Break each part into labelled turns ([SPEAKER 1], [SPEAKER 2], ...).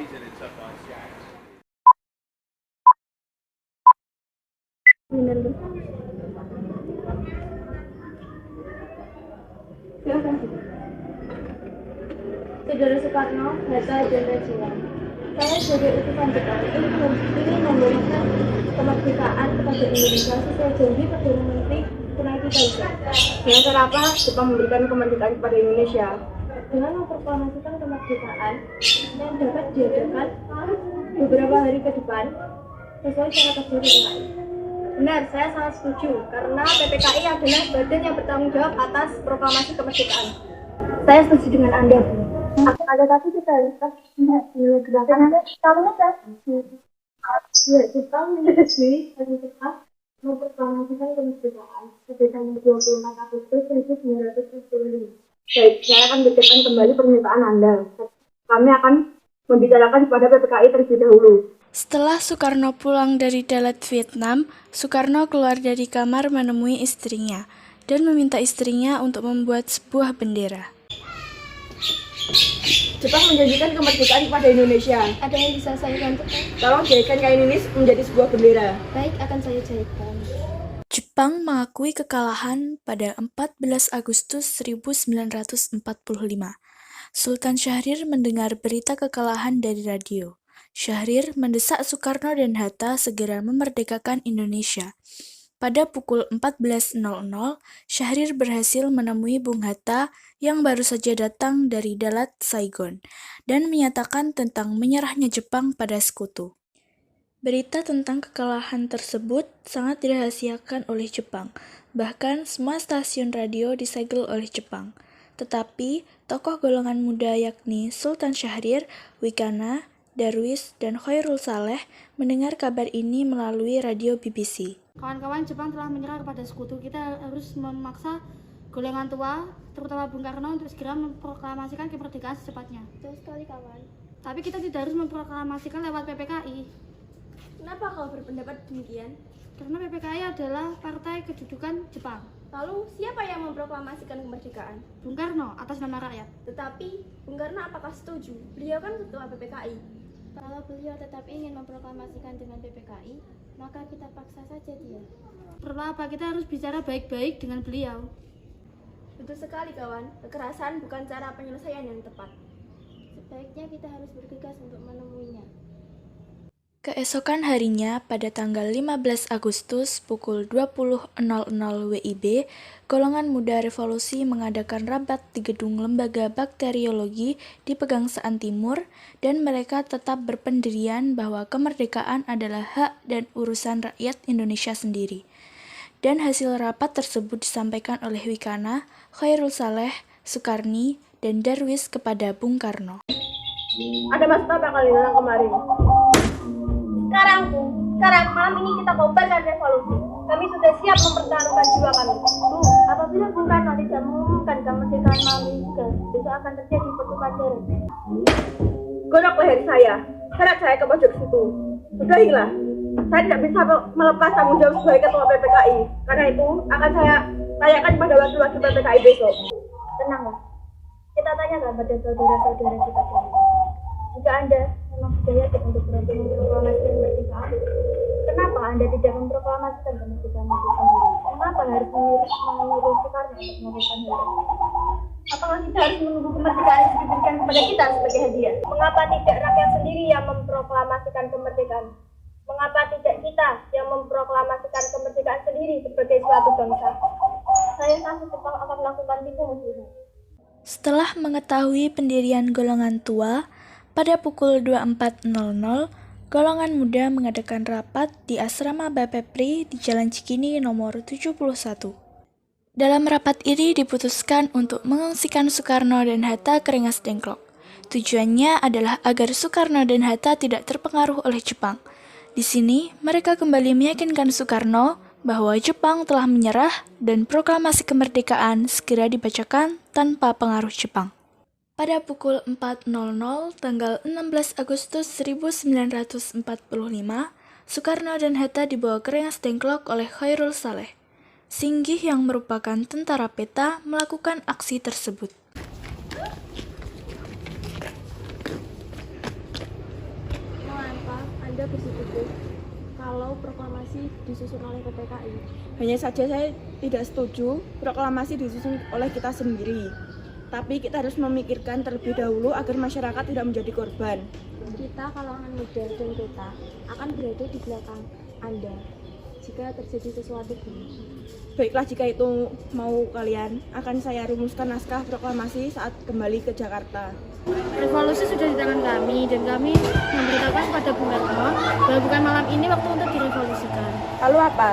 [SPEAKER 1] Bener tuh. Silakan. Saudara Soekarno, Hatta, dan Rajiwan. Saya sebagai utusan Jepang ingin memberikan kemerdekaan kepada Indonesia sesuai janji Perdana Menteri Tsunaki Kaiser.
[SPEAKER 2] Dengan cara apa Jepang memberikan kemerdekaan kepada Indonesia?
[SPEAKER 1] Dengan memproklamasikan kemerdekaan yang dapat diadakan beberapa hari ke depan sesuai cara kerja PPKI.
[SPEAKER 2] Benar, saya sangat setuju karena PPKI adalah badan yang bertanggung jawab atas proklamasi kemerdekaan.
[SPEAKER 1] Saya setuju dengan Anda, Bu. Ada tapi kita harus gerakan kamu kan? Ya, Jepang menyetujui hari cepat memproklamasikan kemerdekaan pada tanggal 24 Agustus 1945.
[SPEAKER 2] Baik, saya akan bacakan kembali pernyataan Anda. Kami akan membicarakan kepada PPKI terlebih dahulu.
[SPEAKER 3] Setelah Soekarno pulang dari Dalat Vietnam, Soekarno keluar dari kamar menemui istrinya dan meminta istrinya untuk membuat sebuah bendera.
[SPEAKER 2] Jepang menjanjikan kemerdekaan kepada Indonesia.
[SPEAKER 1] Ada yang bisa saya bantu?
[SPEAKER 2] Tolong jadikan kain ini menjadi sebuah bendera.
[SPEAKER 1] Baik, akan saya jahitkan.
[SPEAKER 3] Jepang mengakui kekalahan pada 14 Agustus 1945. Sultan Syahrir mendengar berita kekalahan dari radio. Syahrir mendesak Soekarno dan Hatta segera memerdekakan Indonesia. Pada pukul 14.00, Syahrir berhasil menemui Bung Hatta yang baru saja datang dari Dalat, Saigon, dan menyatakan tentang menyerahnya Jepang pada sekutu. Berita tentang kekalahan tersebut sangat dirahasiakan oleh Jepang, bahkan semua stasiun radio disegel oleh Jepang. Tetapi, tokoh golongan muda yakni Sultan Syahrir, Wikana, Darwis, dan Khairul Saleh mendengar kabar ini melalui radio BBC.
[SPEAKER 4] Kawan-kawan, Jepang telah menyerah kepada sekutu. Kita harus memaksa golongan tua, terutama Bung Karno, untuk segera memproklamasikan kemerdekaan secepatnya.
[SPEAKER 1] Betul sekali, kawan.
[SPEAKER 4] Tapi kita tidak harus memproklamasikan lewat PPKI.
[SPEAKER 1] Kenapa kau berpendapat demikian?
[SPEAKER 4] Karena PPKI adalah partai kedudukan Jepang.
[SPEAKER 1] Lalu, siapa yang memproklamasikan kemerdekaan?
[SPEAKER 4] Bung Karno atas nama rakyat.
[SPEAKER 1] Tetapi, Bung Karno apakah setuju? Beliau kan ketua PPKI.
[SPEAKER 5] Kalau beliau tetap ingin memproklamasikan dengan PPKI, maka kita paksa saja dia.
[SPEAKER 4] Perlu apa? Kita harus bicara baik-baik dengan beliau.
[SPEAKER 1] Betul sekali, kawan. Kekerasan bukan cara penyelesaian yang tepat.
[SPEAKER 5] Sebaiknya kita harus bergegas untuk menemuinya.
[SPEAKER 3] Keesokan harinya, pada tanggal 15 Agustus pukul 20.00 WIB, golongan muda revolusi mengadakan rapat di gedung Lembaga Bakteriologi di Pegangsaan Timur, dan mereka tetap berpendirian bahwa kemerdekaan adalah hak dan urusan rakyat Indonesia sendiri. Dan hasil rapat tersebut disampaikan oleh Wikana, Khairul Saleh, Sukarni, dan Darwis kepada Bung Karno.
[SPEAKER 2] Ada maksud apa kalian datang kemari?
[SPEAKER 1] Sekarang malam ini kita kobarkan revolusi. Kami sudah siap mempertaruhkan jiwa kami.
[SPEAKER 5] Bu, apabila Bung Karno tidak mengumumkan kemerdekaan malam ini juga, besok akan terjadi pertukaran.
[SPEAKER 2] Godok leher saya, seret saya ke pojok situ. Sudahilah, saya tidak bisa melepas tanggung jawab sebagai ketua PPKI. Karena itu akan saya tanyakan pada wakil-wakil PPKI besok.
[SPEAKER 5] Tenanglah, kita tanyakan pada saudara-saudara kita dulu. Jika Anda memang sudah yakin untuk berhenti memproklamasikan kemerdekaan, kenapa Anda tidak memproklamasikan kemerdekaan itu sendiri? Kenapa harus menyuruh Soekarno untuk melakukan hal itu?
[SPEAKER 1] Apakah kita harus menunggu kemerdekaan yang diberikan kepada kita sebagai hadiah? Mengapa tidak rakyat sendiri yang memproklamasikan kemerdekaan? Mengapa tidak kita yang memproklamasikan kemerdekaan sendiri sebagai suatu bangsa? Saya sangat Jepang akan melakukan itu muslihat.
[SPEAKER 3] Setelah mengetahui pendirian golongan tua, pada pukul 24.00, golongan muda mengadakan rapat di asrama Bapepri di Jalan Cikini nomor 71. Dalam rapat ini diputuskan untuk mengungsikan Soekarno dan Hatta ke Rengas Dengklok. Tujuannya adalah agar Soekarno dan Hatta tidak terpengaruh oleh Jepang. Di sini, mereka kembali meyakinkan Soekarno bahwa Jepang telah menyerah dan proklamasi kemerdekaan segera dibacakan tanpa pengaruh Jepang. Pada pukul 4.00 tanggal 16 Agustus 1945, Soekarno dan Hatta dibawa ke Rengas Dengklok oleh Khairul Saleh. Singgih yang merupakan tentara peta melakukan aksi tersebut.
[SPEAKER 5] Anda bersetuju kalau proklamasi disusun oleh PPKI?
[SPEAKER 2] Hanya saja saya tidak setuju proklamasi disusun oleh kita sendiri. Tapi kita harus memikirkan terlebih dahulu agar masyarakat tidak menjadi korban.
[SPEAKER 5] Kita kalangan muda dan kota akan berada di belakang Anda jika terjadi sesuatu buruk.
[SPEAKER 2] Baiklah, jika itu mau kalian, akan saya rumuskan naskah proklamasi saat kembali ke Jakarta.
[SPEAKER 4] Revolusi sudah di tangan kami dan kami memberitahukan kepada Bung Karno bahwa bukan malam ini waktu untuk direvolusikan.
[SPEAKER 2] Lalu apa?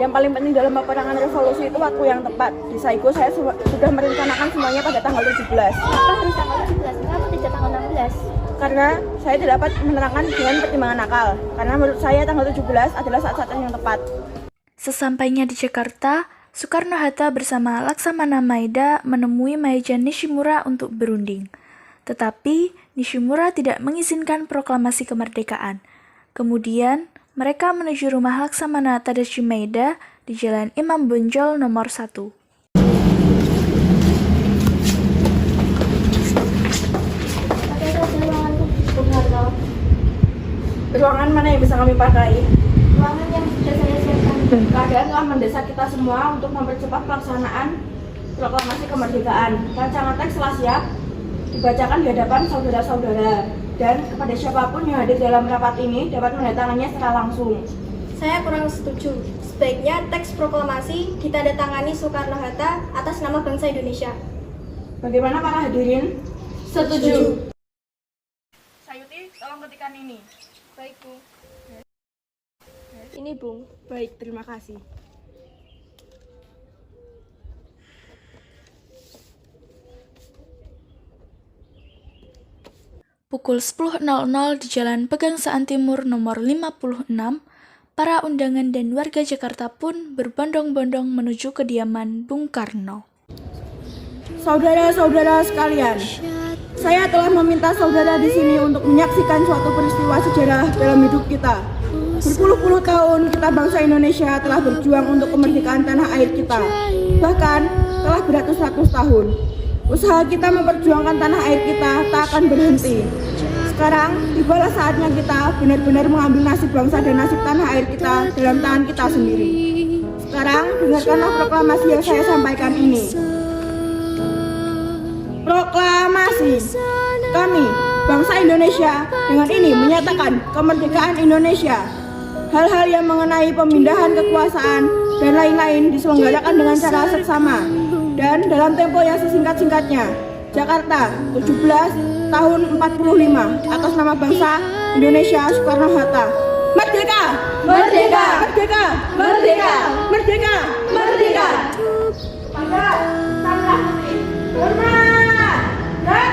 [SPEAKER 2] Yang paling penting dalam peperangan revolusi itu waktu yang tepat. Di Saigo saya sudah merencanakan semuanya pada tanggal 17.
[SPEAKER 5] Kenapa harus tanggal 17? Kenapa tidak tanggal 16?
[SPEAKER 2] Karena saya tidak dapat menerangkan dengan pertimbangan akal. Karena menurut saya tanggal 17 adalah saat-saat yang tepat.
[SPEAKER 3] Sesampainya di Jakarta, Soekarno-Hatta bersama Laksamana Maeda menemui Mahajan Nishimura untuk berunding. Tetapi Nishimura tidak mengizinkan proklamasi kemerdekaan. Kemudian, mereka menuju rumah Laksamana Tadashi Maeda di Jalan Imam Bonjol nomor 1.
[SPEAKER 2] Ruangan mana yang bisa kami pakai?
[SPEAKER 5] Ruangan yang sudah saya siapkan.
[SPEAKER 2] Keadaan telah mendesak kita semua untuk mempercepat pelaksanaan proklamasi kemerdekaan. Rancangan teks telah siap dibacakan di hadapan saudara-saudara, dan kepada siapapun yang hadir dalam rapat ini dapat menandatangani secara langsung.
[SPEAKER 1] Saya kurang setuju. Sebaiknya teks proklamasi ditandatangani Soekarno-Hatta atas nama bangsa Indonesia.
[SPEAKER 2] Bagaimana para hadirin?
[SPEAKER 1] Setuju.
[SPEAKER 2] Sayuti, tolong ketikan ini.
[SPEAKER 1] Baik, Bu.
[SPEAKER 2] Ini, Bung. Baik, terima kasih.
[SPEAKER 3] Pukul 10.00 di Jalan Pegangsaan Timur nomor 56, para undangan dan warga Jakarta pun berbondong-bondong menuju kediaman Bung Karno.
[SPEAKER 2] Saudara-saudara sekalian, saya telah meminta saudara di sini untuk menyaksikan suatu peristiwa sejarah dalam hidup kita. Berpuluh-puluh tahun kita bangsa Indonesia telah berjuang untuk kemerdekaan tanah air kita. Bahkan telah beratus-ratus tahun. Usaha kita memperjuangkan tanah air kita tak akan berhenti. Sekarang tibalah saatnya kita benar-benar mengambil nasib bangsa dan nasib tanah air kita dalam tangan kita sendiri. Sekarang dengarkanlah proklamasi yang saya sampaikan ini. Proklamasi. Kami, bangsa Indonesia, dengan ini menyatakan kemerdekaan Indonesia. Hal-hal yang mengenai pemindahan kekuasaan dan lain-lain diselenggarakan dengan cara seksama dan dalam tempo yang sesingkat-singkatnya. Jakarta, 17 tahun 45, atas nama bangsa Indonesia Soekarno-Hatta. Merdeka! Merdeka! Merdeka! Merdeka! Merdeka! Merdeka! Pada Sang Putri, hormat dan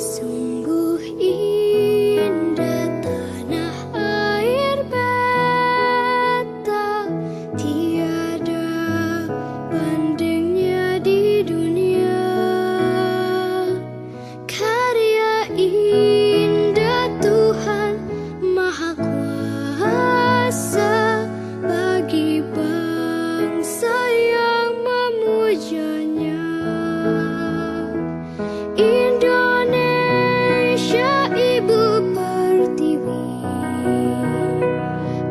[SPEAKER 6] Sungguh indah tanah air beta, tiada bandingnya di dunia. Karya indah Tuhan Maha Kuasa bagi bangsa yang memujanya. Indonesia Ibu Pertiwi,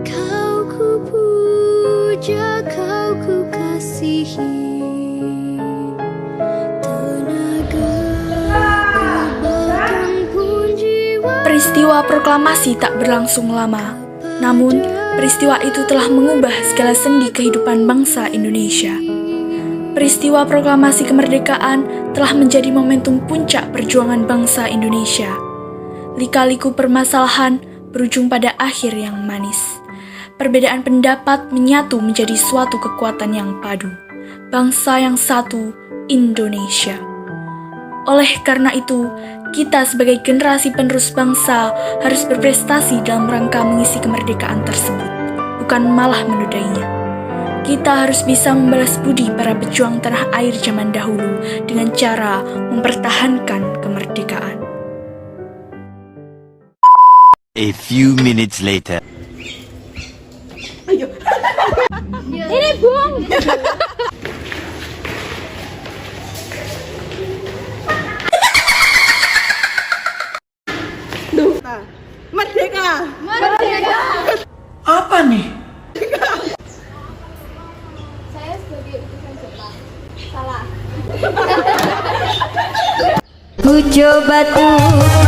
[SPEAKER 6] kau ku puja, kau ku kasihi. Tenaga bahkan pun jiwa.
[SPEAKER 3] Peristiwa proklamasi tak berlangsung lama, namun peristiwa itu telah mengubah segala sendi kehidupan bangsa Indonesia. Peristiwa proklamasi kemerdekaan telah menjadi momentum puncak perjuangan bangsa Indonesia. Lika-liku permasalahan berujung pada akhir yang manis. Perbedaan pendapat menyatu menjadi suatu kekuatan yang padu. Bangsa yang satu, Indonesia. Oleh karena itu, kita sebagai generasi penerus bangsa harus berprestasi dalam rangka mengisi kemerdekaan tersebut, bukan malah menodainya. Kita harus bisa membalas budi para pejuang tanah air zaman dahulu dengan cara mempertahankan kemerdekaan.
[SPEAKER 7] A few minutes later.
[SPEAKER 2] ayo.
[SPEAKER 5] Ini Bung.
[SPEAKER 8] Apa nih?
[SPEAKER 1] Saya sebagai utusan Jepang. Salah.
[SPEAKER 6] Ku coba tuh